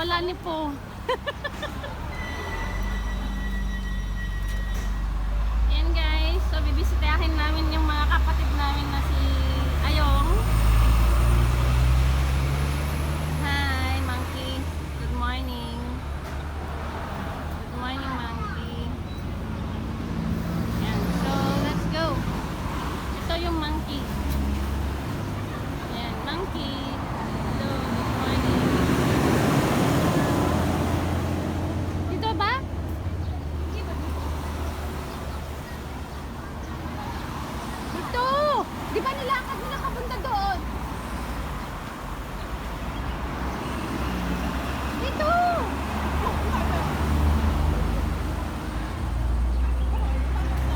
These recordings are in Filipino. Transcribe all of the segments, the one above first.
wala ni po. Yan guys, so bibisitahin namin yung mga kapatid namin na si Ayong. Hi Monkey, good morning. Good morning Monkey. Yan, so let's go. Ito yung Monkey. Yan, Monkey. Hello, good morning. Dito ba? Dito! Di ba nilakad nila kapunta doon? Dito!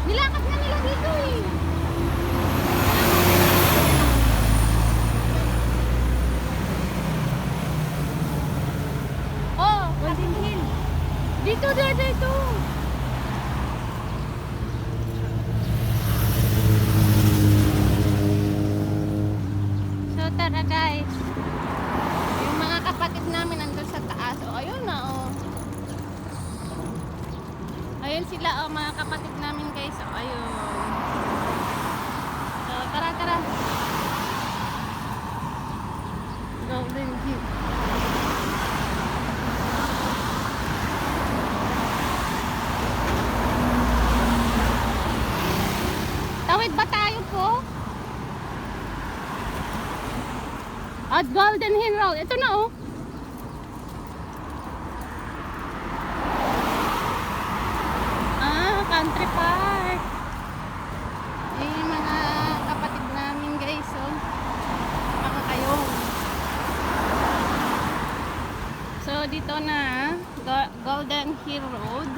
Nilakad na nila dito eh. Oh, Golden Hill. Dito, dito. So tara guys. Yung mga kapatid namin nandun sa taas. O ayun na oh. Ayun sila oh, mga kapatid namin guys. O ayun. So tara. Golden Hill. Tawid ba tayo po? At Golden Hill Road. Ito na oh. Country Park. Yung mga kapatid namin guys oh. Mga kayo. So dito na Golden Hill Road.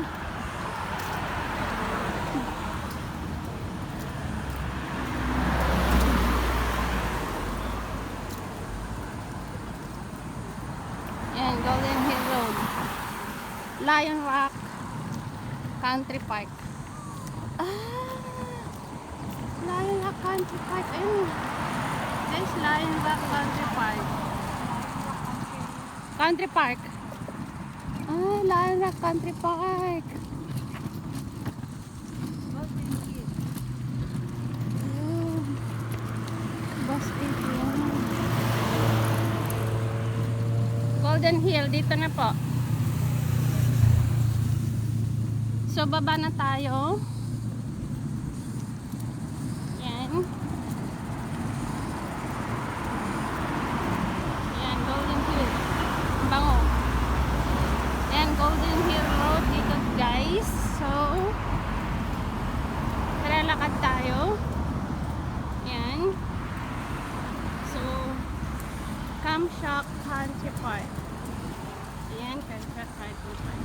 Yan, Golden Hill Road. Lion Rock Country Park. Lion Rock Country Park. Ayun. There's Lion Rock Country Park. Country Park. Lion Rock Country Park. Golden Hill, dito na po. So baba na tayo. Yan. Yan, Golden Hill. Bango. Yan, Golden Hill Road dito guys. So tara, lakad tayo. Yan. So Camshack Country Park. Ayan, Camshack Country Park.